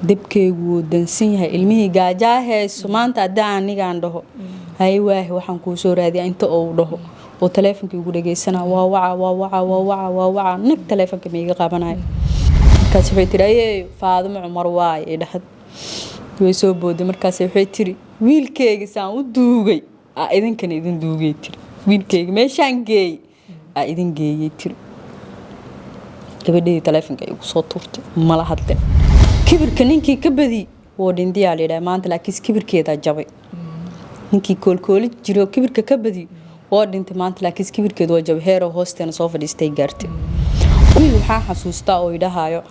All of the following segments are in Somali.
dibkeygu dansan yahay ilmihii gaajaa hayso maanta adaa anigaan dhaho hay waahi waxaan ku soo raadiyaa inta uu dhaho oo taleefankii ugu dhageysana waa nag taleefanka miiga qabanay markaas waxay tiri ayay Faadimo Cumar waay ee dhaxad way soo booday markaas waxay tiri wiilkeyga saan u duugay idinkan idin duugay tiri wiilkeyga meeshaan geey idin geeyay tiri gabadhii taleefanka ay ugu soo tuurtay mala hadle kibirka ninkii ka badi oo dhindiyaa leeyahay maanta laakiin kibirkeeda jabay ninkii koolkooli jiro kibirka ka badi oo dhintay maanta laakiin kibirkeeda waa jabay heero hoosteena soo fadhiistay gaartay wiil waxa xasuustaa oo idhahaayo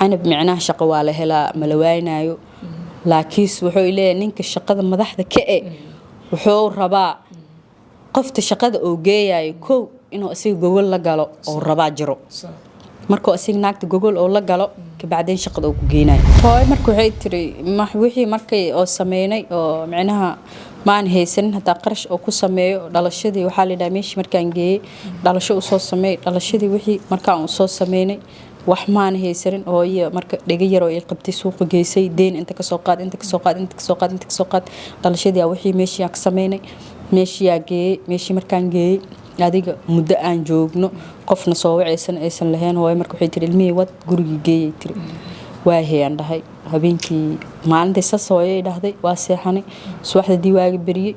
anab micnaha shaqo waa la helaa malawaynaayo laakiin wuxuu leeyahay ninka shaqada madaxda ka wuxuu rabaa qofta shaqada oo geeyayo koow inuu asiga gogol la galo oo rabaa jiro markuu asiga naagta gogol oo la galo ka bacdeen shaqada uu ku geenayo hooy markuu waxay tiri wixii markay oo sameeynay oo micnaha maan haysan hada qarash oo ku sameeyo dhalashadii waxa la yiraahdaa meeshii markaan geeyay dhalasho u soo sameey dhalashadii wixii markaan u soo sameeynay wax maan haysan oo marka dhiga yar oo ay qabtay suuqa geysay deen inta ka soo qaad dhalashadii wixii meeshii aan ka sameeynay meeshii aan geeyay meeshii markaan geeyay adiga muddo aan joogno qofna soo wacaysan aysan lahayn hooy marka waxay tiri ilmihii wad guriga geeyay tiri waa heeyaan dhahay habeenkii maalintii sasooyay dhahday waa seexanay subaxda diiwaaga bariyay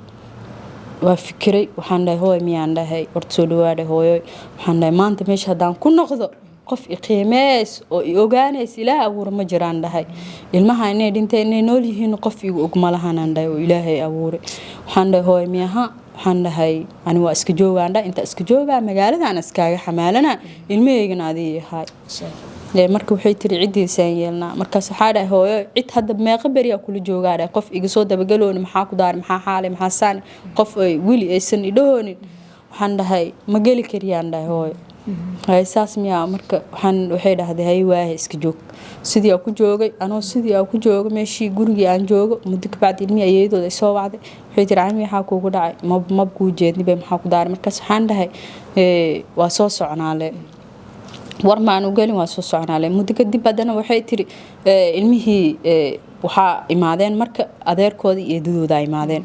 waa fikiray waxaan dhahay hooy miyaan dhahay horta soo dhawaada hooyo waxaan dhahay maanta meesha hadaan ku noqdo qof qiimeys oo ogaanays ilaahay abuur ma jiraan dhahay ilmaha inay dhintay inay nool yihiin qof igu og ma lahaanaan dhahay oo ilaahay abuuray waxaan dhahay hooy miyaha waxaan dhahay ani waa iska joogaan dhahay inta iska joogaa magaalada aan iskaaga xamaalana ilmaheygana adii yahay marka waxay tiri cidiisaan yeelnaa markaas waxa dhahay hooyo cid hadda meeqa bariya kula joogaa dhahay qof iga soo dabagaloon maxaa ku daar maxaa xaalay maxaa saan qof ay wili aysan idhoonin waxaan dhahay ma gali kariyaan dhahay hooyo hay saas miya marka waxay dhahday hay waahe iska joog sidii aan ku joogay anoo sidii aan ku joogo meeshii gurigii aan joogo muddo ka bacdi ilmi ayeedooda ay soo wacday waxay tiri aan waxa kuugu dhacay ma ku jeedni bay maxaa ku daar markaas waxaan dhahay waa soo soconaale war ma aanu galin waa soo soconaale muddo kadib badana waxay tiri ilmihii waxa imaadeen marka adeerkoodii iyo dadooda imaadeen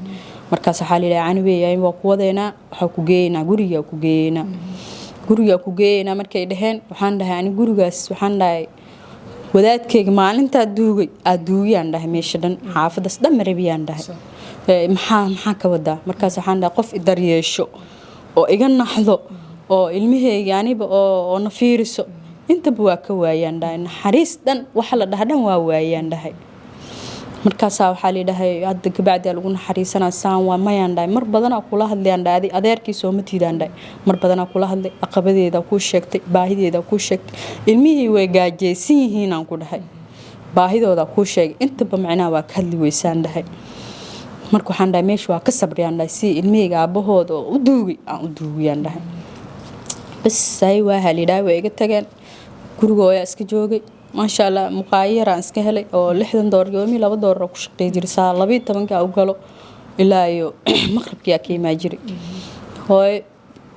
markaas waxa la yiraahdaa weeyay waa ku wadeena waxa ku geeyna guriga ku geeyna markay dhaheen waxaan dhahay ani gurigaas waxaan dhahay wadaadkeyga maalinta duugayaan dhahay meesha dhan xaafadaas dhan marabiyaan dhahay maxaa ka wada markaas waxaan dhahay qof idar yeesho oo iga naxdo oo ilmiheyga aniba oo nafiiriso intaba waa ka waayaan dhahay naxariis dhan waxa la dhahdhan waa waayaan dhahay markaas waxa la dhahay hadda ka bacdi lagu naxariisana saan waa mayaan dhahay mar badan kula hadlayaan dhahay adeerkii soo matiidaan dhahay mar badan kula hadlay aqabadeeda ku sheegtay baahideeda ku sheegtay ilmihii way gaajeysan yihiin aan ku dhahay baahidooda ku sheegay intaba macnaa waa ka hadli weysaan dhahay marka waxaan dhahay meesha waa ka sabriyaan dhahay si ilmiheyga aabahooda oo u duugiyaan dhahay bas ay waa halidhaa way iga tageen gurigooda iska joogay ما شاء الله مقايرة إسكهلي أو لحدن دور يومي لبا دور راكوش قيدير ساعة لبي تمنك أو قالوا إلا يو مخرب كي ما يجري هاي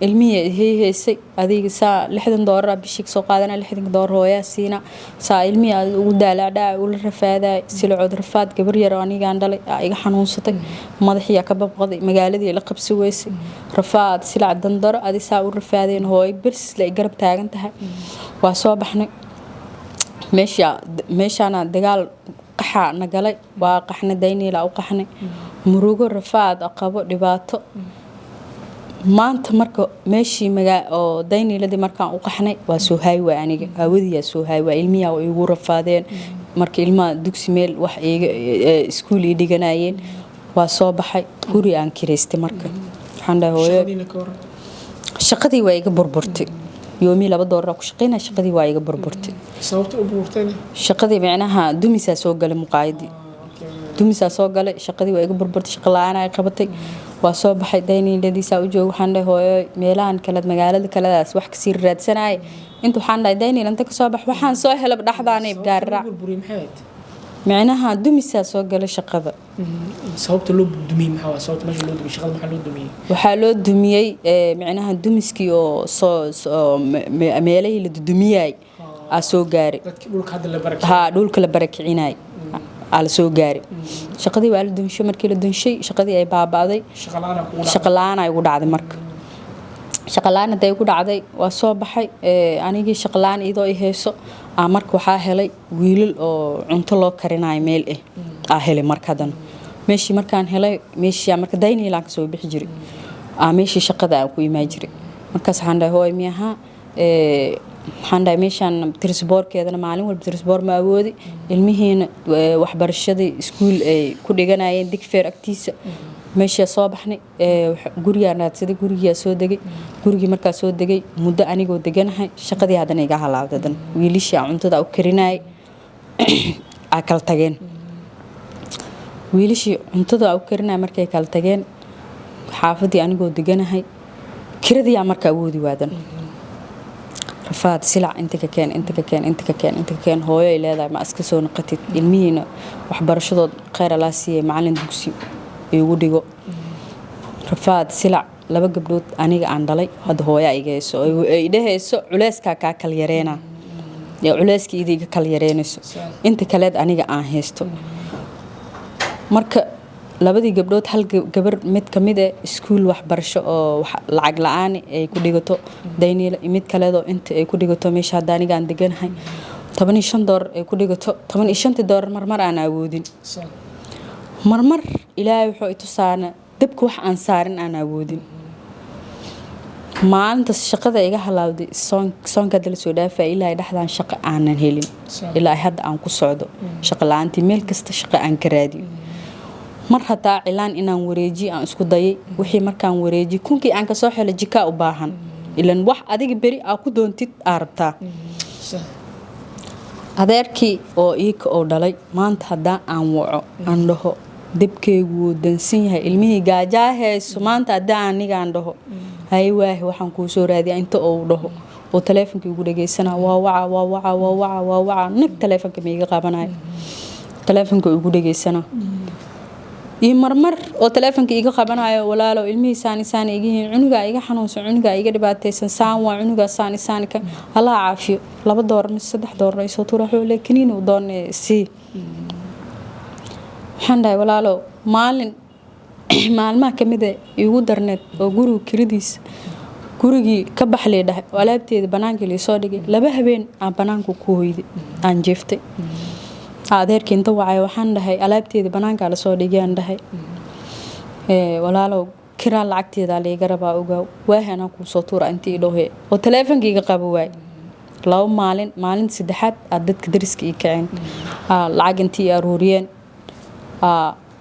المية هي سي هذيك ساعة لحدن دور بشيك سوق هذا لحدن دور هو سينا ساعة المية ودالع دا والرفادة سلعود رفاد قبر يراني قاندلي إيجا حنون صتي ما ضحية كباب قضي مقالدي لقب سويسي رفاد سلع دندر هذه ساعة والرفادين هاي برس لا يقرب تاجنتها وصابحنا meeshana dagaal qaxa nagalay waa qaxna daynii la u qaxnay murugo rafaad aqabo dhibaato maanta marka meeshii oo dayniiladii markaan u qaxnay waa soo hayway aniga hawadiya soo hayway ilmiya oo igu rafaadeen marka ilmaha dugsi meel wax iskuul ii dhiganayeen waa soo baxay guri aan kireystay marka waxaan dhahay hooyo shaqadii waa iga burburtay يومي لبا دور راكو شقينا شقدي waa iga burburtay sababta u burburtay shaqadii macnaha dumisa soo galay muqaayadi dumisa soo galay shaqadii waa iga burburtay shaqo la'aan ay qabatay waa soo baxay dayniiladiisa u joog waxaan dhahay hooyo meelahan kala magaalada kaladaas wax ka sii raadsanay inta waxaan dhahay dayniilanta ka soo bax waxaan soo helab dhaxdaanay gaarra معناها dumisa soo galay shaqada sababta loo dumiyay maxaa sababta meesha loo dumiyay shaqada maxaa loo dumiyay waxa loo dumiyay macnaha dumiskii oo soo meelaha la dumiyay soo gaaray dhulka hadda la barakicay dhulka la barakicinay على soo gaari shaqadii waa la dunshay markii la dunshay shaqadii ay baabaaday shaqo la'aan ay ugu dhacday marka shaqo la'aan ay ugu dhacday waa soo baxay anigii shaqo la'aan idoo i heeso marka waxaa helay wiilal oo cunto loo karinayo meel helay markadan meeshii markaan helay meeshii marka dayniilaan ka soo bixi jiray meeshii shaqada aan ku imaan jiray markaas waxaan dhahay hooy miyaha waxaan dhahay meeshaan trisboorkeedana maalin walba trisboor ma awoodi ilmihiina waxbarashadii iskuul ay ku dhiganayeen digfeer agtiisa meesha soo baxnay guriga raadsaday guriga soo degay gurigii markaa soo degay muddo anigoo deganahay shaqadii hadana iga halaawdadan wiilishii cuntada u karinay kala tageen wiilishii cuntada u karinay markay kala tageen xaafadii anigoo deganahay kiradii marka awoodi waadan rafaad silac inta ka keen hooyo ay leedahay ma iska soo noqotid ilmihiina waxbarashadood khayr la siiyay macallin dugsi igu dhigo rafaad silac laba gabdhood aniga aan dhalay hada hooyo ay geeyso ay dhahayso culeyska ka kal yareena culeyska idiga kal yareenayso inta kale aniga aan haysto marka labadii gabdhood hal gabar mid kamid ah iskuul waxbarasho oo lacag la'aan ay ku dhigato dayniila mid kale oo inta ay ku dhigato meesha aniga aan deganahay $15 ay ku dhigato $15 marmar aan awoodin marmar ilaahay wuxuu i tusaana dabka wax aan saarin aan awoodin maanta shaqada iga halaawday soonka dal soo dhaafay ilaa dhaxdaan shaqo aanan helin ilaa hadda aan ku socdo shaqo la'aantii meel kasta shaqo aan ka raadiyo mar hataa cilaan inaan wareeji aan isku dayay wixii markaan wareeji kunkii aan ka soo xilay jika u baahan ilan wax adiga bari aa ku doontid arabtaa adeerkii oo iika oo dhalay maanta hadaa aan waco aan dhaho dibkeygu dansan yahay ilmihii gaajaa hayso maanta hadaa aniga aan dhaho hay waahi waxaan ku soo raadiyaa inta oo dhaho oo taleefankii ugu dhageysana waa nag taleefanka ma iga qabanay taleefanka ugu dhageysana marmar oo taleefanka iga qabanayo walaalo ilmihii saan iga yihiin cunuga iga xanuunsan cunuga iga dhibaataysan saan waa cunuga saan ka Allah caafiyo $2 mise $3 ay soo tuuraxo laakiin uu doonay si waxaan dhahay walaalo maalmaha kamid ah igu darneed oo guriga kiridiis gurigii ka baxlay dhahay alaabteeda banaanka la soo dhigay laba habeen aan banaanka ku hooyday aan jeeftay adeerkii inta wacay waxaan dhahay alaabteeda banaanka la soo dhigay aan dhahay walaalo kira lacagteeda la iga rabaa ogaa waahana ku soo tuura intii dhahay oo taleefankayga qabo waay laba maalin saddexaad dadka dariska ii kaceen lacag intii aruuriyeen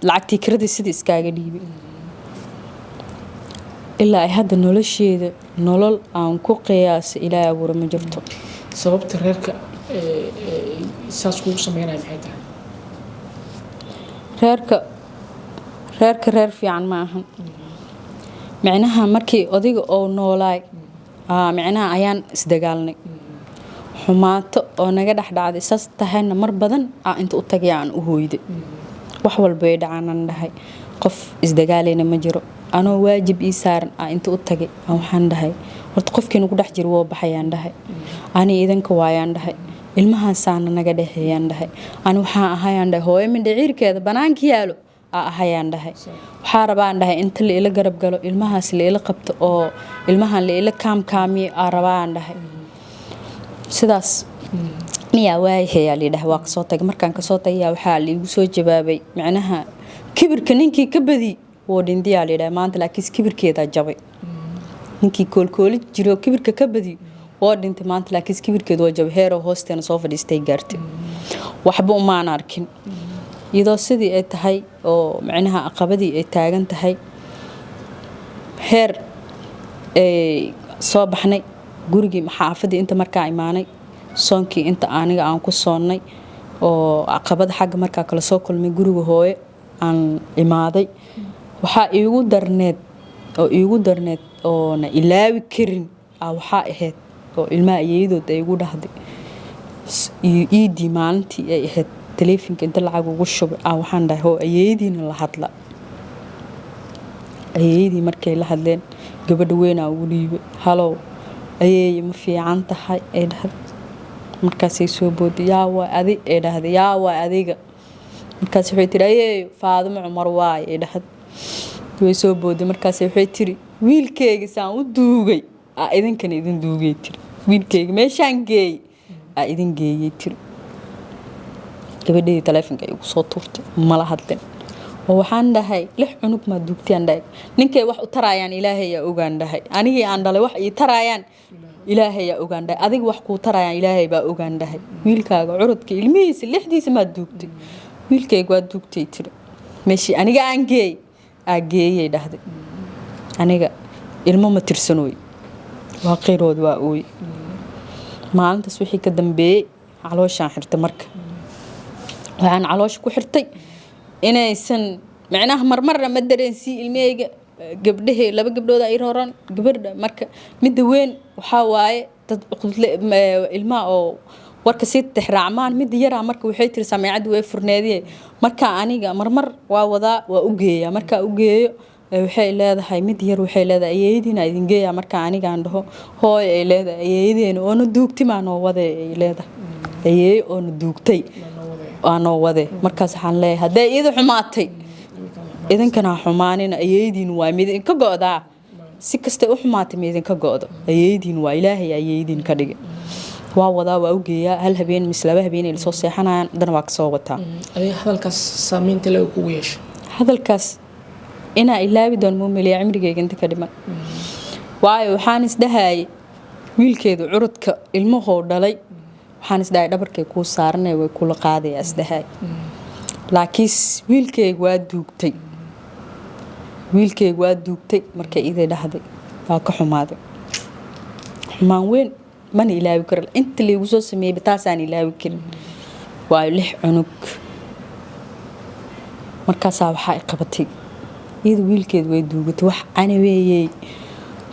lacagtii kirada sidii iskaaga dhiibay ilaa ay hadda nolosheeda nolol aan ku qiyaasay ilaa abuur ma jirto sababta reerka saas kugu sameynay maxay tahay reer fiican ma ahan macnaha markii odiga oo noolaay macnaha ayaan isdagaalnay xumaato oo naga dhaxdhacday saas tahayna mar badan inta u tagay aan u hooyday wax walba ay dhacaan dhahay qof isdagaalayna ma jiro anoo waajib ii saaran inta u tagay waxaan dhahay horta qofkii ugu dhex jiro waa baxayaan dhahay ani idanka waayaan dhahay ilmaha saana naga dhaxeeyaan dhahay ani waxaan ahayaan dhahay hooyo mindhiciirkeeda banaanka yaalo ahayaan dhahay waxaa rabaan dhahay inta la ila garab galo ilmahaas la ila qabto oo ilmahan la ila kaamkaamiyo rabaan dhahay sidaas niyaa waayay la dhahay waa soo tagay markaan ka soo tagay waxa la igu soo jawaabay macnaha kibirka ninkii ka badi oo dhindiyaa la dhahay maanta laakiin kibirkeeda jabay ninkii koolkooli jiro kibirka ka badi oo dhintay maanta laakiin kibirkeeda waa jabay heero hoosteena soo fadhiistay gaartay waxba uma aan arkin iyadoo sidii ay tahay oo macnaha aqabadii ay taagan tahay heer soo baxnay gurigii xaafadii inta markaa imaanay soonkii inta aniga aan ku soonnay oo aqabada xagga markaa kala soo kulmay guriga hooyo aan imaaday waxaa iigu darneed oo na ilaawi karin waxaa ahayd oo ilmaha ayeeyadood ay igu dhahday iidii maalintii ay ahayd taleefanka inta lacag ugu shubay waxaan dhahay hoo ayeeyadiina la hadla ayeeyadii markay la hadleen gabadha weyn ugu dhiibay halow ayeeye ma fiican tahay ay dhahday markaasay soo booday yaa waa adiga markaas waxay tiri ayay Faadimo Cumar waay ee dhaxad way soo booday markaas waxay tiri wiilkeyga saan u duugay idinkan idin duugay tiri wiilkeyga meeshaan geey idin geeyay tiri gabadhii telefoonka igu soo tuurtay mala hadleen oo waxaan dhahay lix cunug ma duugtiyaan dhahay ninkay wax u tarayaan ilaahay yaa ogaan dhahay anigii aan dhalay wax ii tarayaan ilaahay yaa ogaan dhahay adiga wax ku tarayaan ilaahay baa ogaan dhahay wiilkaaga curudka ilmihiisa lixdiisa ma duugtay wiilkeyga waa duugtay tiri meeshii aniga aan geeyay dhahday aniga ilmo ma tirsanooy waa qeyrood waa ooy maalintaas wixii ka dambeeyay calooshaan xirtay marka waxaan caloosha ku xirtay inaysan macnaha marmarna ma dareensi ilmeyga gabdhahe laba gabdhood ay roran gabadha marka mid weyn waxa waaye dad ilma oo warka si tixraacmaan mid yara marka waxay tiri sameecad way furneediyay marka aniga marmar waa wada waa u geeyaa marka u geeyo waxay leedahay mid yar waxay leedahay ayeeydiina idin geeyaa marka aniga aan dhaho hooy ay leedahay ayeeydeena oo na duugtay ma noo wade ay leedahay ayeey oo na duugtay aanoo wade markaas waxaan leeyahay haday iyada xumaatay idinkana xumaanina ayeeydiin waa mid ka go'daa si kasta u xumaatay mid ka go'do ayeeydiin waa ilaahay ayeeydiin ka dhigay waa wada waa u geeyaa hal habeen mislaba habeen ay soo seexanayaan dan waa ka soo wataa adiga hadalkaas saameynta la ugu yeesho hadalkaas ina ilaabi doon muumiliya cimrigeyga inta ka dhiman waayo waxaan isdhahay wiilkeedu curudka ilmahoo dhalay waxaan isdhahay dhabarkay ku saaranay way kula qaadaya isdhahay laakiin wiilkeygu waa duugtay markay iday dhahday waa ka xumaaday xumaan weyn mana ilaawi karo inta la igu soo sameeyay taasaan ilaawi karin waayo 6 cunug markaas waxa ay qabatay iyada wiilkeedu way duugatay wax ana weeyay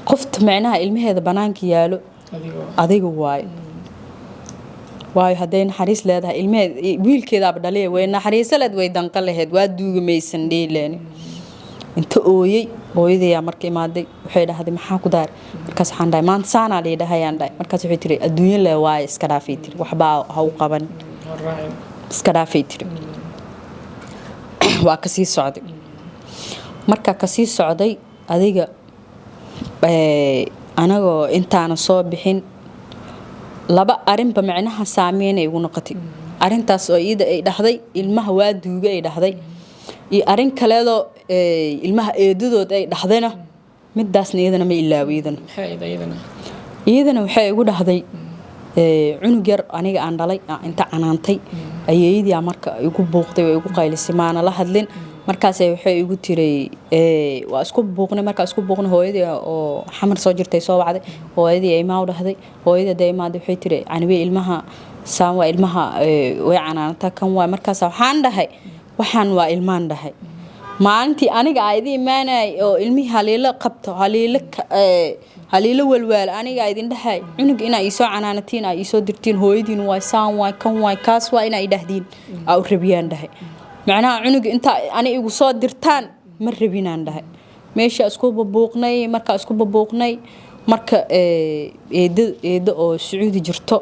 qofta macnaha ilmaheeda banaanka yaalo adiga waayo haday naxariis leedahay ilmaheeda wiilkeeda dhalay way naxariisaleed way danqa lahayd waa duugamaysan dheeleen inta ooyay hooyadeeya markay imaaday waxay dhahday maxaa ku daar markaas waxaan dhahay maanta saana leedahay aan dhahay markaas waxay tiri adduunyo la waay iska dhaafay tiri waxba ha u qaban iska dhaafay tiri waa ka sii socday marka ka sii socday adiga anagoo intaana soo bixin laba arinba macnaha saameyn ay ugu noqotay arintaas oo iyada ay dhaxday ilmaha waa duuga ay dhaxday iyo arin kaleedo ilmaha eedadood ay dhaxdayna midaasna iyadana ma ilaawiidan iyadana waxay ugu dhaxday cunug yar aniga aan dhalay inta canaantay ayeeyadii marka igu buuqday way igu qaylisay maana la hadlin markaas waxay igu tiray waa isku buuqnay marka isku buuqnay hooyadii oo xamar soo jirtay soo wacday hooyadii ay ma u dhahday hooyadii daymaad waxay tiray aniga ilmaha saan waa ilmaha way canaanta kan waa markaas waxaan dhahay waxaan waa ilmaan dhahay maalintii aniga aydi imaanay oo ilmihi haleelo qabto haleelo walwal aniga idin dhahay cunug ina ay soo canaanatiin ay soo dirtiin hooyadiin waa saan waa kan waa kaas waa ina ay dhahdin aw rabiyaan dhahay macnaha cunug inta ani igu soo dirtaan ma rabinaan dhahay meesha isku buuqnay marka eedo oo Sacuudi jirto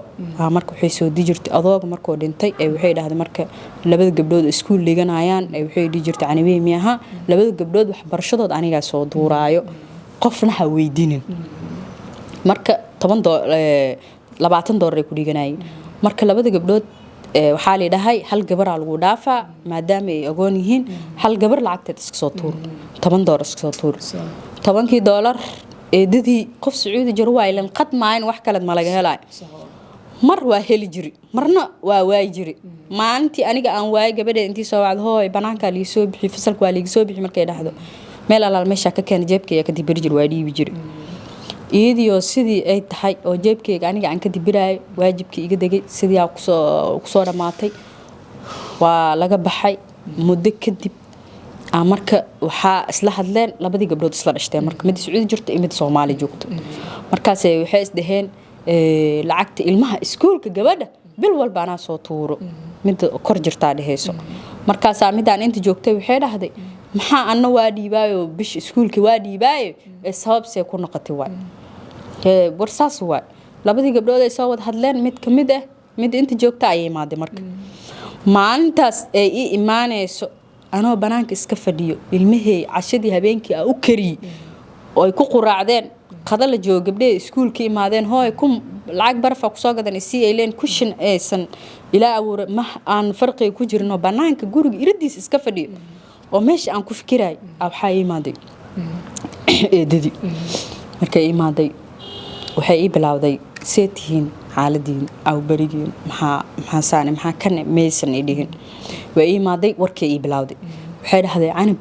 marka waxay soo dijirtay adooga markoo dhintay waxay dhahday marka labada gabdhood iskuul dhiganayaan waxay dijirtay aniga miyaha labada gabdhood wax barashadood aniga soo duuraayo qofna ha weydiinin marka $20 ay ku dhiganayeen marka labada gabdhood waxaa la dhahay hal gabar lagu dhaafaa maadaama ay agoon yihiin hal gabar lacagteed iska soo tuur $10 iska soo tuur $10 eedadii qof Sacuudi jiro waa ilan qad maayn wax kale ma laga helay mar waa heli jiri marna waa waay jiri maalintii aniga aan waay gabadha intii soo wacdo hooy banaanka li soo bixi fasalka waa li soo bixi markay dhahdo meel alaal meesha ka keen jeebkayga ka dibir jir waa dhiibi jiri iyadoo sidii ay tahay oo jeebkayga aniga aan ka dibiraay waajibkii iga dagay sidii aan ku soo dhamaatay waa laga baxay muddo kadib marka waxa isla hadleen labadii gabdhood isla dhashtay marka mid Sacuudi jirto iyo mid Soomaali joogto markaas waxay isdaheen lacagta ilmaha iskuulka gabadha bil walba ana soo tuuro mid kor jirtaa dheheyso markaas midaan inta joogtay waxay dhahday maxaa anna waa dhiibaayo bish iskuulka waa dhiibaayo sabab see ku noqotay waa warsaas waa labadii gabdhood ay soo wad hadleen mid kamid mid inta joogta ay imaaday marka maalintaas ay ii imaanayso anoo banaanka iska fadhiyo ilmahey cashadii habeenkii u kariyay oo ay ku quraacdeen qada la joogo gabdhaha iskuulka imaadeen hooy ku lacag baraf ku soo gadan si ay leen kushin aysan ilaa abuur ma aan farqi ku jirno banaanka guriga iridiis iska fadhiyo oo meesha aan ku fikiray waxa imaaday eedadii markay imaaday waxay ii bilowday seetihiin xaaladiin aw barigiin maxaa saan maxaa kan meesan idhiin way imaaday warkay ii bilowday waxay dhahdeen canab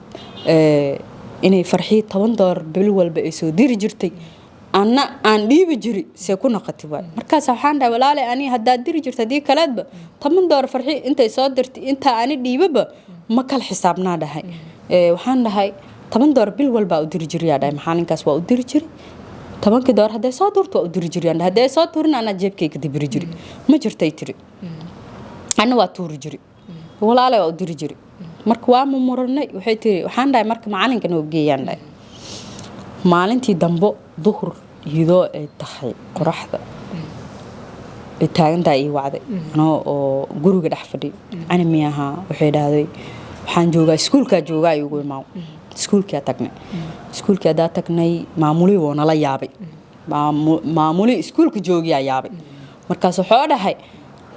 inay farxii $10 bil walba ay soo diri jirtay anna aan dhiibi jiri see ku noqotay waay markaas waxaan dhahay walaale ani hadda diri jirtay hadii kaleedba $10 farxii intay soo dirtay inta ani dhiibaba ma kala xisaabnaa dhahay waxaan dhahay $10 bil walba u diri jiriyaa dhahay maxaalinkaas waa u diri jiray $10 haday soo durto u diri jiriyaan haday soo turin ana jeebkayga dibiri jiri ma jirtay tiri ana waa tuuri jiri walaale waa u diri jiri marka waa mumurnay waxay tiri waxaan dhahay marka macalinka noo geeyaan dhahay maalintii dambo duhur iyadoo ay tahay qoraxda ay taagantaa ii wacday anoo oo guriga dhex fadhiyo ana miyaha waxay dhahday waxaan joogaa iskuulka joogaa igu imaw iskuulka tagnay iskuulka adaa tagnay maamuli oo nala yaabay maamuli iskuulka joogiya yaabay markaas wuxuu dhahay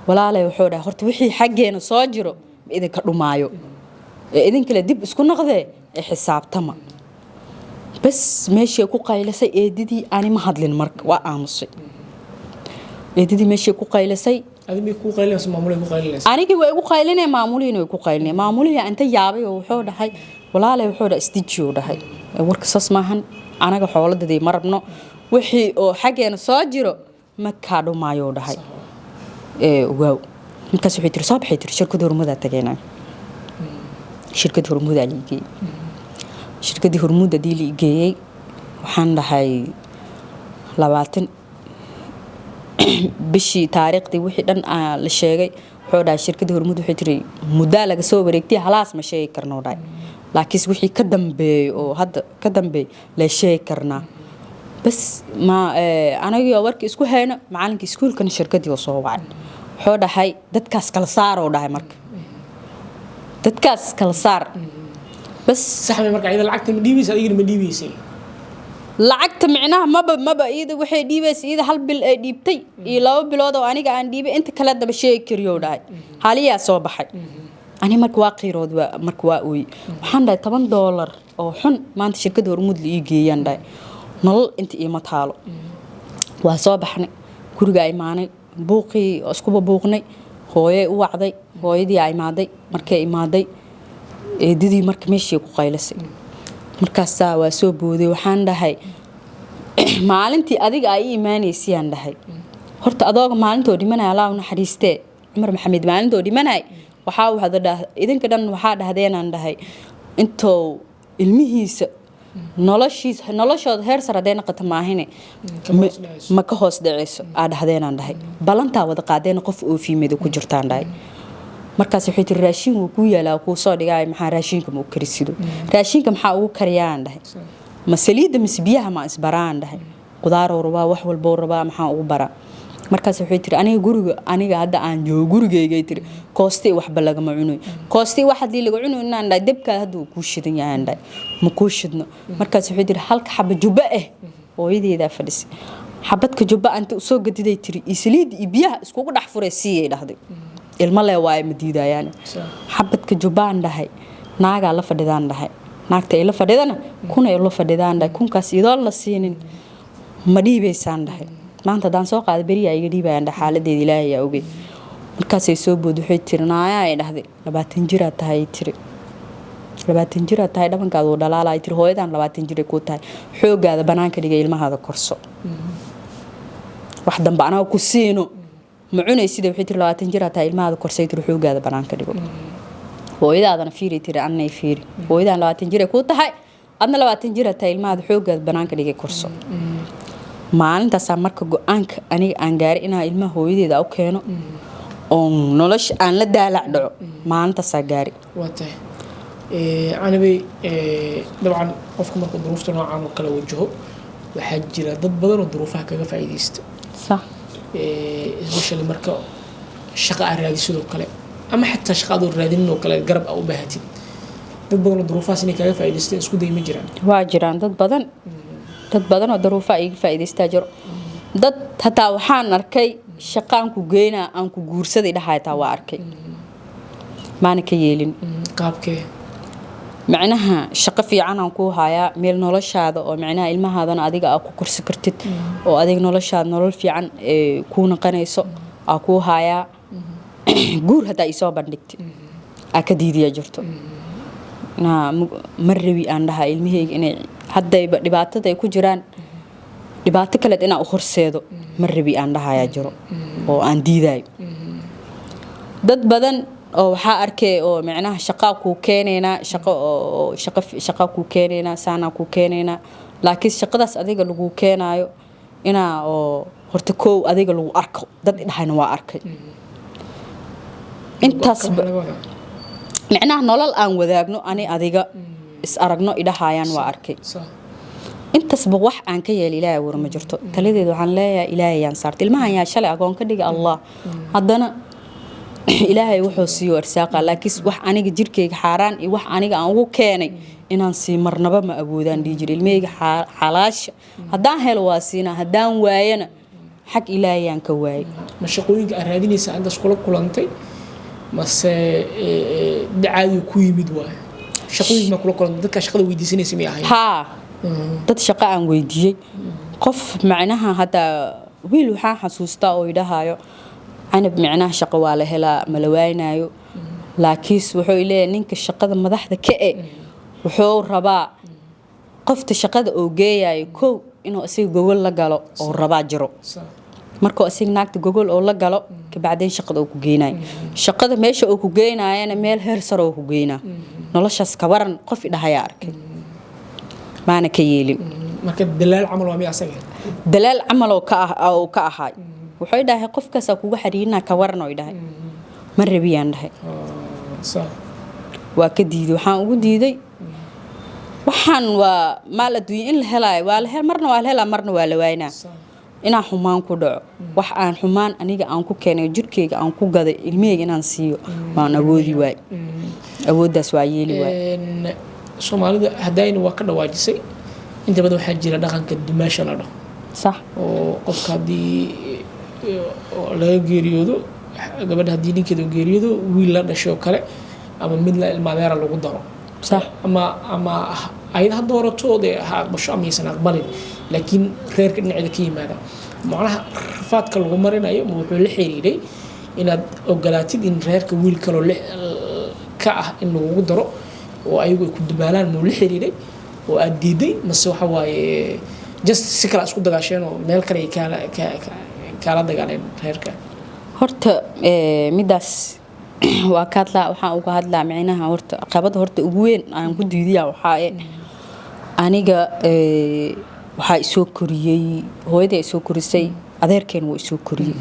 walaalay wuxuu dhahay horta wixii xageena soo jiro idinka dhumaayo idin kale dib isku noqday xisaabtama bas meeshii ku qaylasay eedidii ani ma hadlin marka waa aamusay eedidii meeshii ku qaylasay adimi ku qaylinayso maamulay ku qaylinayso anigi way ugu qaylinay maamuliina way ku qaylinay maamulihi inta yaabay oo wuxuu dhahay walaalay wuxuu dhahay istijiyo dhahay warka saas maahan anaga xooladadii marabno wixii oo xageena soo jiro ma ka dhumaayo dhahay waaw markaas wuxuu tiri soo baxay tiri shirkada hormuda tageynaa shirkada hormuda liigay shirkadii hormuda liigay waxaan dhahay 20 bishii taariikhdii wixii dhan la sheegay wuxuu dhahay shirkada hormuda waxay tiri muddo laga soo wareegtay halaas ma sheegi karno dhahay laakiin wixii ka dambeeyay oo hadda ka dambeeyay la sheegi karnaa bas ma anaga warkii isku hayno macalinka iskuulkan shirkadii soo wacay wuxuu dhahay dadkaas kala saar oo dhahay marka dadkaas kala saar bas saxmay marka iyada lacagta ma dhiibaysa adigina ma dhiibaysay lacagta micnaha maba iyada waxay dhiibaysay iyada hal bil ay dhiibtay iyo 2 bilood oo aniga aan dhiibay inta kala daba sheegi kariyo dhahay haliya soo baxay ani marka waa qiirood marka waa ooy waxaan dhahay $10 oo xun maanta shirkada hormud la ii geeyaan dhahay nolol inta ima taalo waa soo baxnay guriga ay maanay buuqii isku buuqnay hooyay u wacday hooyadii ay imaaday markay imaaday eedidii marka meeshii ku qaylasay markaas waa soo booday waxaan dhahay maalintii adiga ay iimaanaysay aan dhahay horta adooga maalintoo dhimanay Allah u naxariistee Umar Maxamed maalintoo dhimanay waxa uu hada idinka dhan waxa dhahdeen aan dhahay intoo ilmihiisa noloshooda heer sare hadee noqoto maahine ma ka hoos dhacayso aa dhahdeen aan dhahay balantaa wada qaadeen qof oo fiimeeda ku jirtaan dhahay markaas waxay tiri raashin uu ku yaalaa ku soo dhigay maxaa raashinka ma u karisido raashinka maxaa ugu kariyaan dhahay ma saliida misbiyaha ma isbaraan dhahay qudaar oo rabaa wax walba oo rabaa maxaa ugu bara markaas waxay tiri aniga hadda aan joogo gurigeyga tiri koostay waxba laga ma cuno koostay wax hadii laga cuno inaan dhahay dabka hadda ku shidan yahay dhahay ma ku shidno markaas waxay tiri halka xaba jubba hooyadeeda fadhisay xabadka jubba anta soo gadiday tiri isliid biyaha isku dhax furay siiyay dhahday ilma le waay ma diidayaan xabadka jubaan dhahay naaga la fadhidaan dhahay naagta ay la fadhidana kuna ay la fadhidaan dhahay kunkaas idoo la siinin ma dhiibaysaan dhahay maanta daan soo qaad bariya iga dhiibayaan xaaladeeda Ilaahay yaa ogeey markaas ay soo bood waxay tirnaaya ay dhahday 20 jir tahay tiri 20 jir tahay dhabankaad oo dhalaalay tiri hooyadan 20 jir ku tahay xoogaada banaanka dhigay ilmahaada korso wax dambe anaa ku siino ma cunay sida waxay tiri 20 jir tahay ilmahaada korsay tiri xoogaada banaanka dhigo hooyadaadana fiiri tiri annay fiiri hooyadan 20 jir ku tahay adna 20 jir tahay ilmahaada xoogaada banaanka dhigay korso maalintaas marka go'aanka aniga aan gaaray inaa ilmaha hooyadeeda u keeno oo nolosh aan la daalac dhaco maalintaas gaari waatay anabay dabcan qofka marka duruufta noocan oo kala wajaho waxa jira dad badan oo duruufaha kaga faa'iideysta صح especially marka shaqo aan raadin sidoo kale ama xataa shaqaadoo raadinin oo kale garab aa u baahatid dad badan oo duruufahaas inay kaaga faa'iidaysteen isku day ma jiraan waa jiraan dad badan oo duruufaha iga faa'iidaystaa jiro dad hataa waxaan arkay shaqaan ku geynaa aan ku guursaday dhahay taa waa arkay maana ka yeelin qaabkee macnaha shaqo fiican aan ku hayaa meel noloshaada oo macnaha ilmahaadana adiga aa ku korsi kartid oo adiga noloshaada nolol fiican ku naqanayso aa ku hayaa guur hadaa isoo bandhigtay aa ka diidiya jirto ma rabi aan dhahaa ilmahayga inay haddayba dhibaatada ay ku jiraan dhibaato kaleed inaan u horseedo ma rabi aan dhahayaa jiro oo aan diidaayo dad badan oo waxaa arkay oo macnaha shaqaa kuu keenaynaa shaqo kuu keenaynaa saanaa kuu keenaynaa laakiin shaqadaas adiga lagu keenaayo inaa oo horta koow adiga lagu arko dad dhahayna waa arkay intaasba macnaha nolol aan wadaagno ani adiga is aragno idhahayaan waa arkay intaasba wax aan ka yeelay ilaahay war ma jirto taladeed waxaan leeyahay ilaahay yaan saartay ilmahan yaa shalay agoon ka dhigay allah haddana ilaahay wuxuu siiyo arsaaqa laakiin wax aniga jirkeyga xaaraan iyo wax aniga aan ugu keenay inaan sii marnaba ma awoodaan dhigi jiray ilmeyga xalaasha haddaan helo waa siinaa haddaan waayana xag ilaahay aan ka waayay ma shaqooyinka aad raadinaysa intaas kula kulantay mase dacaadi ku yimid waayo shaqooyinka ma kula kulantay dadka shaqada weydiisanaysa miyay ahayd haa dad shaqo aan weydiiyey qof macnaha hataa wiil waxaan xasuustaa oo idhahayo canab macnaha shaqo waa la helaa ma la waaynayo laakiis wuxuu leeyahay ninka shaqada madaxda ka wuxuu rabaa qofta shaqada oo geeyayo kow inuu asiga gogol la galo oo rabaa jiro markuu asiga naagta gogol oo la galo kabacdeen shaqada oo ku geenayo shaqada meesha oo ku geenayana meel heer sare oo ku geynaa noloshaas ka waran qof idhahaya arkay maana ka yeelin marka dalaal camal waa miya asaga dalaal camal oo ka ahay wuxuu dhahay qofkaas kugu xariirina ka waran oo dhahay ma rabiyaan dhahay waa ka diiday waxaan ugu diiday waxaan waa maal adduunyo in la helaayo waa la hel marna waa la helaa marna waa la waynaa inaan xumaan ku dhaco wax aan xumaan aniga aan ku keenay jirkeyga aan ku gaday ilmahayga inaan siiyo waan awoodi waay awooddaas waa yeeli waay soomaalida haddayna waa ka dhawaajisay inta badan waxaa jira dhaqanka dumaasha la dhaho sax oo qofka haddii laga geeriyoodo gabadha haddii ninkeeda geeriyoodo wiil la dhasho kale ama mid la ilmaadeera lagu daro sax ama ayad hadda horatoode ha aqbasho ama aysan aqbalin laakiin reerka dhinaceeda ka yimaada macnaha rafaadka lagu marinayo ma wuxuu la xiriiray inaad ogolaatid in reerka wiil kaloo ka ah in lagugu daro oo ayagu ay ku dumaalaan muu la xiriiray oo aad diiday mase waxa waaye just si kale isku dagaasheen oo meel kale ay kaala dagaaleen reerka horta midaas waa ka hadlaa waxaan uga hadlaa macnaha horta qabada horta ugu weyn aan ku diidiyaa waxaa aniga waxaa isoo koriyey hooyaday isoo korisay adeerkeen waa isoo koriyey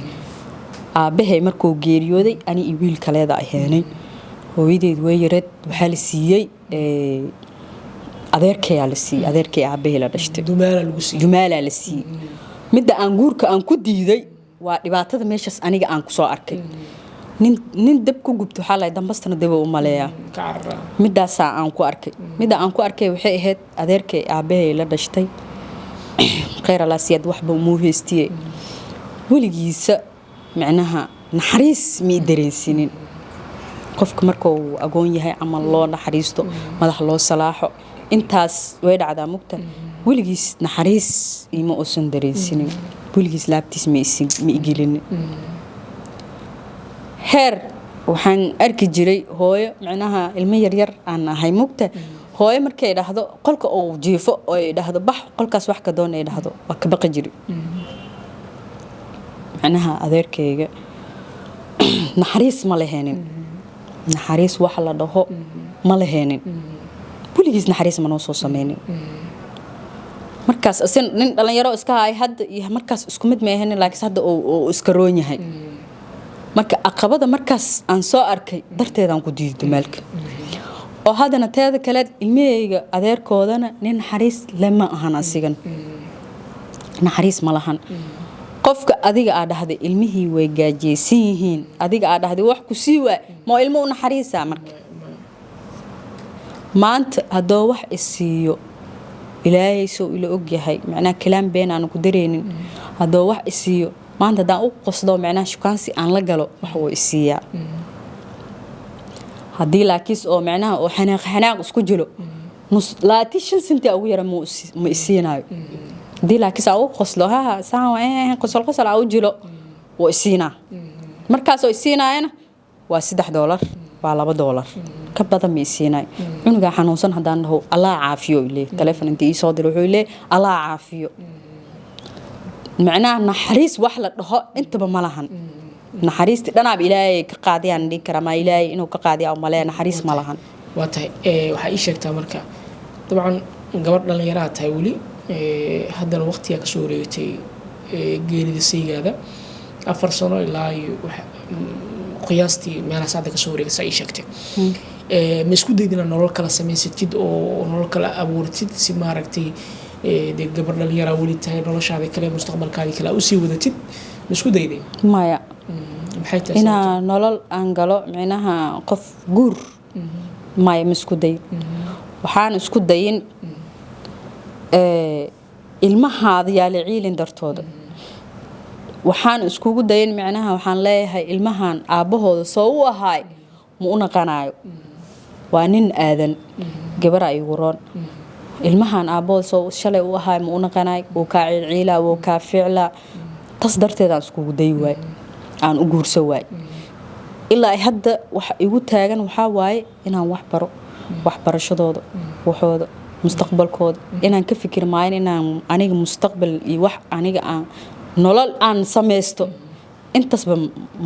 aabahay markuu geeriyooday ani iyo wiil kaleeda aheenay hooyadeed way yareed waxaa la siiyey adeerkayaa la siiyey adeerkay aabahay la dhashtay dumaalaa la siiyey midda aan guurka aan ku diiday waa dhibaatada meeshaas aniga aan kusoo arkay nin dab ku gubto waxaa lahay dambastana daba u maleeyaa midaasaa aan ku arkay midda aan ku arkay waxay ahayd adeerkay aabahay la dhashtay khayr alaasiyaad waxba umuu heystiye weligiisa macnaha naxariis mii dareensinin qofka markuu agoon yahay ama loo naxariisto madax loo salaaxo intaas way dhacdaa mugta weligiis naxariis ima uusan dareensinin weligiis laabtiis ma igelinin heer waxaan arki jiray hooyo macnaha ilmo yaryar aan ahay mugta hooyo markay dhahdo qolka uu jiifo oo ay dhahdo bax qolkaas wax ka doon ay dhahdo waa ka baqi jiray macnaha adeerkayga naxariis ma laheenin naxariis wax la dhaho ma laheenin weligiis naxariis ma noo soo sameynin markaas asin nin dhalinyaro iska hay hadda iyo markaas isku mid ma ahayn laakiin hadda uu iska roon yahay marka aqabada markaas aan soo arkay darteedaan ku diiday dumaalka oo haddana teeda kale ilmahayga adeerkoodana nin naxariis lama ahan asigan naxariis ma lahan qofka adiga aad dhahday ilmihii way gaajeysan yihiin adiga aad dhahday wax ku sii waa ma ilmo u naxariisa marka maanta hadoo wax isiiyo ilaahay soo ila og yahay macnaa kalaam been aan ku dareenin hadoo wax isiiyo maanta hadaan u qosdo macnaa shukaansi aan la galo wax uu isiiyaa haddii laakiis oo macnaha oo xanaaq isku jiro nus 25 senti ugu yara ma isiinaayo haddii laakiis aan u qoslo saan qosol aan u jilo waa isiinaa markaas oo isiinaayana waa $3 waa $2 ka badan ma isiinaayo cunuga xanuunsan hadaan dhaho Allah caafiyo ilaa telefoon intii ii soo diro wuxuu ilaa Allah caafiyo macnaha naxariis wax la dhaho intaba ma lahan naxariisti dhanaab ilaahay ka qaadiyaan dhig kara ma ilaahay inuu ka qaadiyo ama lee naxariis ma lahan waa tahay waxa ii sheegtaa marka dabcan gabadh dhalinyaro tahay wali haddana waqtiga ka soo wareegtay geerida saygaada 4 sano ilaa qiyaastii meelaha saada ka soo wareegtay ay sheegtay ma isku daydina nolol kala samaysatid oo nolol kala abuurtid si maaragtay de gabadh dhalinyaro wali tahay noloshaada kale mustaqbalkaada kale u sii wadatid ma isku dayday maya ina nolol aan galo macnaha qof guur maya ma isku day waxaan isku dayin ilmahaada yaa la ciilin dartooda waxaan iskugu dayin macnaha waxaan leeyahay ilmahan aabahooda soo u ahaay ma u naqanayo waa nin aadan gabar ay uguroon ilmahan aabahooda soo shalay u ahaay ma u naqanayo oo ka ciilaa oo ka ficla tas darteeda iskugu day waay aan u guurso waay ilaa hadda waxa igu taagan waxa waaye inaan wax baro waxbarashadooda waxooda mustaqbalkooda inaan ka fikir maayn inaan aniga mustaqbal iyo wax aniga aan nolol aan sameysto intaasba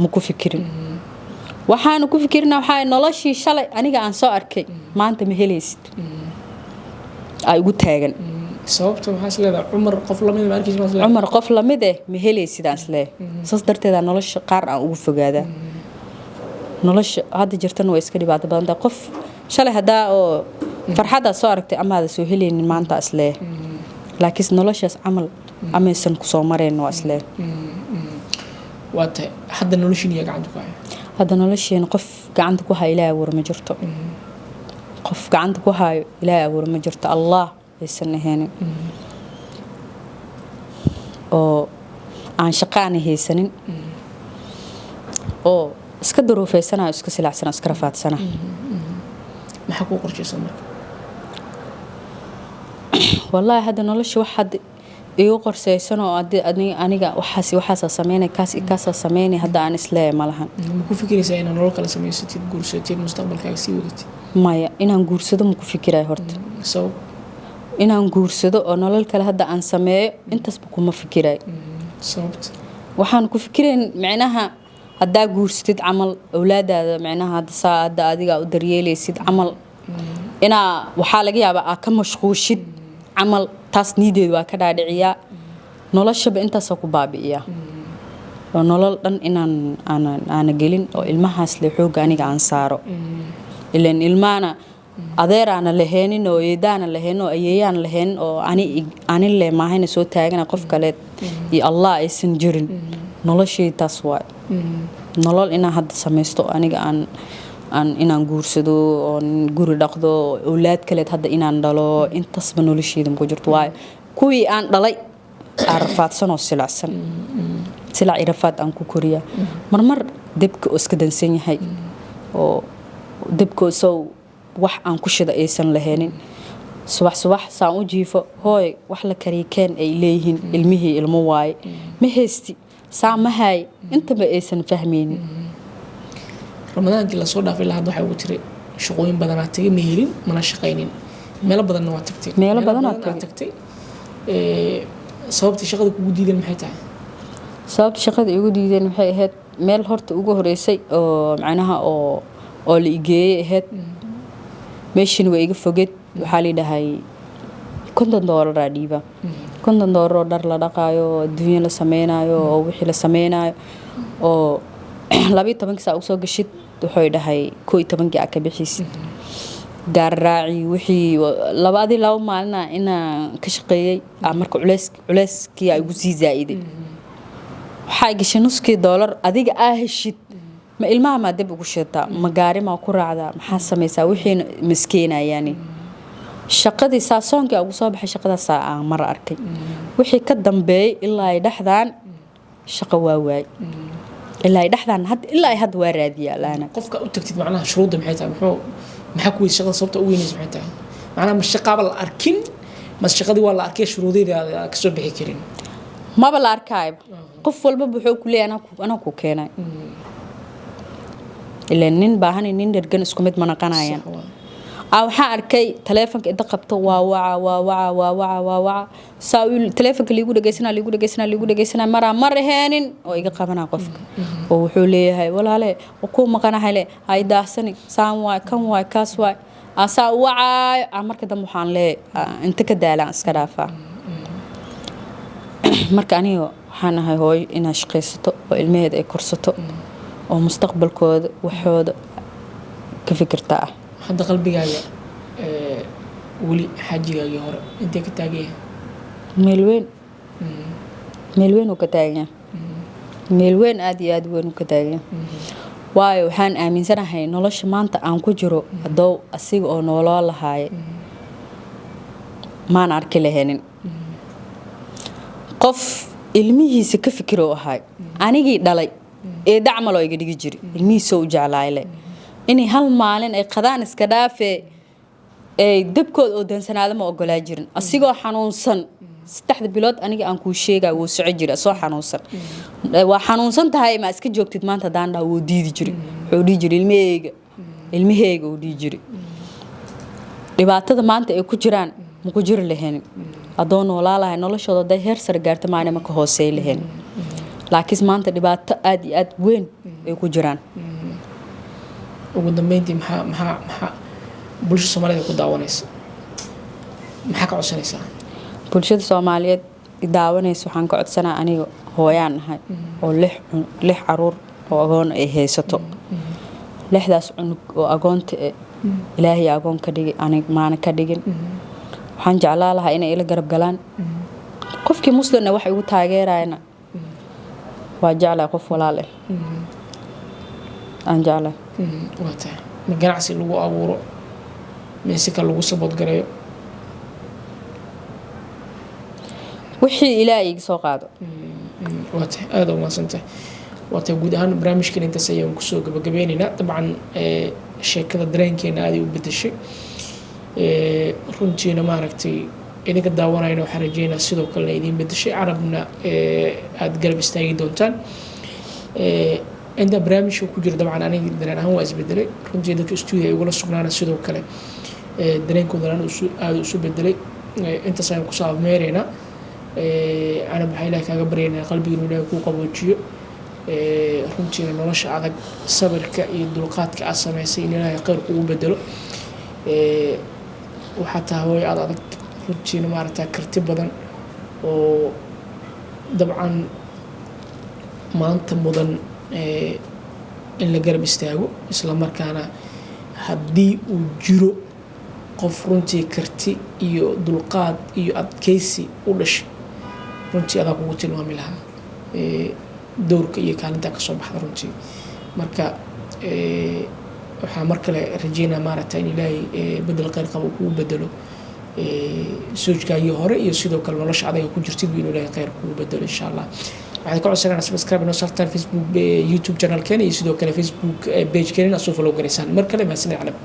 ma ku fikirin waxaan ku fikirnaa waxa noloshii shalay aniga aan soo arkay maanta ma helaysid ay ugu taagan sababta waxa isleedahay Umar qof lamid ma helaysid aslee saas darteeda nolosha qaar aan ugu fogaadaa nolosha hadda jirtan way iska dhibaato badan qof shalay hadaa oo farxada soo aragtay ama aad soo helaynin maanta aslee laakiin noloshaas amal amaysan ku soo mareen waa aslee waata hadda noloshiina gacanta ku haya hadda noloshiina qof gacanta ku haya Ilaahay war ma jirto qof gacanta ku hayo Ilaahay war ma jirto Allah aysan ahayn oo aan shaqaan haysanin oo iska duruufeysanayo iska silaacsana iska rafaadsana maxaa ku qorshaysan marka wallahi hada nolosha wax had iyo qorsaysan oo aniga waxaas sameynay kaas sameynay hada aan isleeyahay malahan ma ku fikiraysaa in nolol kala sameysatid guursatid mustaqbalkaaga sii wadatid maya inaan guursado ma ku fikiray horta sabab inaan guursado oo nolol kale hada aan sameeyo intaasba kuma fikiray sababta waxaan ku fikireen macnaha hadaa guursatid amal awlaadaada macnaha hada adiga u daryeelaysid amal ina waxa laga yaabaa ka mashquushid amal taas niideed waa ka dhaadhiciyaa noloshaba intaas ku baabi'iya oo nolol dhan inaan aan gelin oo ilmahaas le xoog aniga aan saaro ileen ilmaana adeerana laheenin oo eedaana laheen oo ayeeyaan laheen oo ani le maahayna soo taagana qof kale iyo Allah aysan jirin noloshii taas waa nolol inaan hadda sameysto aniga aan inaan guursado oo guri dhaqdo awlaad kale hadda inaan dhalo intaasba nolosheeda ku jirto waa kuwii aan dhalay arfaadsan oo silacsan silac irafaad aan ku koriya marmar dibka iska dansan yahay oo dibka soo wax aan ku shida aysan laheenin subax saan u jiifo hooy wax la kariikeen ay leeyihiin ilmihii ilmo waay ma heesti saamahay intaba aysan fahmeynin ramadaankii la soo dhaafay ilaa hadda waxa ugu tiray shaqooyin badan aad tagay ma helin mana shaqaynin meelo badanna waa tagtay meelo badan aad tagtay sababta shaqada kugu diideen maxay tahay sababta shaqada igu diideen waxay ahayd meel horta ugu horeysay oo macnaha oo la igeeyay ahayd meeshin way iga fogeed waxa la dhahay $50 dhiiba $50 dhar la dhaqaayo adduunyo la sameynayo oo wixii la sameynayo oo 12 saac soo gashid wuxuu dhahay 11 ka bixisid gaarraaci wixii laba maalina ina ka shaqeeyay marka culeyskii ay ugu sii zaa'iday waxaa gashay nuskii doolar adiga heshid ma ilmaha ma dib ugu sheetaa ma gaari ma ku raacdaa maxaa samaysaa wixii miskeenayaan shaqadii saasoonka ugu soo baxay shaqadaas aan mar arkay wixii ka dambeeyay ilaa ay dhaxdaan shaqo waay ilaa ay dhaxdaan ilaa ay had waa raadiyaa laana qofka u tagtid macnaha shuruudda maxay tahay maxaa ku shaqada sababta u weynaysa maxay tahay macnaha ma shaqaba la arkin ma shaqadii waa la arkay shuruudeeda ka soo bixi karin ma la arkay qof walba wuxuu ku leeyahay ana ku keenay ilaa nin baahan nin dhergan isku mid ma naqanayaan waxaan arkay taleefanka inta qabto waa waca saa taleefanka liigu dhageysana mar heenin oo iga qabana qofka oo wuxuu leeyahay walaale ku maqanahay le ay daasani saan waay kan waay kaas waay asaa waca marka dambe waxaan leeyahay inta ka daalan iska dhaafaa marka aniga waxaan ahay hooyo inay shaqaysato oo ilmaheeda ay korsato oo mustaqbalkooda waxooda ka fikirtaa hadda qalbigaaga weli xaajigaagii hore intee ka taagaya meel weyn uu ka taagaya meel weyn aad iyo aad weyn uu ka taagaya waayo waxaan aaminsanahay nolosha maanta aan ku jiro haddoo asiga oo nooloo lahaaye maan arki lahaynin qof ilmihiisa ka fikiroo ahay anigii dhalay ee dacmaloo iga dhigi jiri ilmihiisoo u jeclayle inay hal maalin ay qadaan iska dhaafee ay dabkood oo dansanaada ma ogolaa jirin asigoo xanuunsan 3 bilood aniga aan kuu sheegay wuu soco jira soo xanuunsan waa xanuunsan tahay ma iska joogtid maanta daandha wuu diidi jiri wuxuu dhigi jiri ilmaheyga uu dhigi jiri dhibaatada maanta ay ku jiraan ma ku jiri lahayn adoo noolaalahay noloshooda day heer sare gaarta maana ma ka hooseey lahayn laakiin maanta dhibaato aad iyo aad weyn ay ku jiraan ugu dambeyntii maxaa bulshada Soomaaliyeed ku daawanaysa maxaa ka codsanaysaa bulshada Soomaaliyeed daawanaysa waxaan ka codsanaa aniga hooyaan ahay oo lix caruur oo agoon ay haysato lixdaas cunug oo agoonta Ilaahay agoon ka dhigay aniga maana ka dhigin waxaan jeclaa lahaa inay ila garab galaan qofkii muslimna wax igu taageerayna waa jeclaa qof walaal aan jeclaa wata ma ganacsi lagu abuuro meesika lagu sabot gareeyo wixii Ilaahay iga soo qaado wata aad u maasantay wata guud ahaan barnaamijkan inta sayaan ku soo gabagabeynayna dabcan sheekada dareenkeena aad u bedeshay runtiina maaragtay idinka daawanayna waxaan rajeynayaa sidoo kale idin bedeshay carabna aad garab istaagi doontaan inta barnaamijka ku jira dabcan aniga dareen ahaan waa isbedelay runtii dadka studio ay ugula sugnaana sidoo kale dareenkooda aad u soo bedelay intaas ayaan ku saabmeerayna ana waxaa Ilaahay kaaga baryaynaa qalbigiina Ilaahay ku qaboojiyo runtiina nolosha adag sabirka iyo dulqaadka aad samaysay in Ilaahay khayr kugu bedelo waxaa tahay aad adag runtiina maaragtaa karti badan oo dabcan maanta mudan in la garab istaago isla markaana haddii uu jiro qof runtii karti iyo dulqaad iyo adkaysi u dhashay runtii adaa kugu tilmaami lahaa doorka iyo kaalinta ka soo baxda runtii marka waxaa mar kale rajeynaa maaragtaa in Ilaahay bedel khayr qabo kugu bedelo soojkaagii hore iyo sidoo kale nolosha adiga ku jirtid inuu Ilaahay khayr kugu bedelo insha Allah waxaan ka codsanaa subscribe inoo saartaan Facebook YouTube channel keena iyo sidoo kale Facebook page keena soo follow gareysaan mar kale ma sanay calab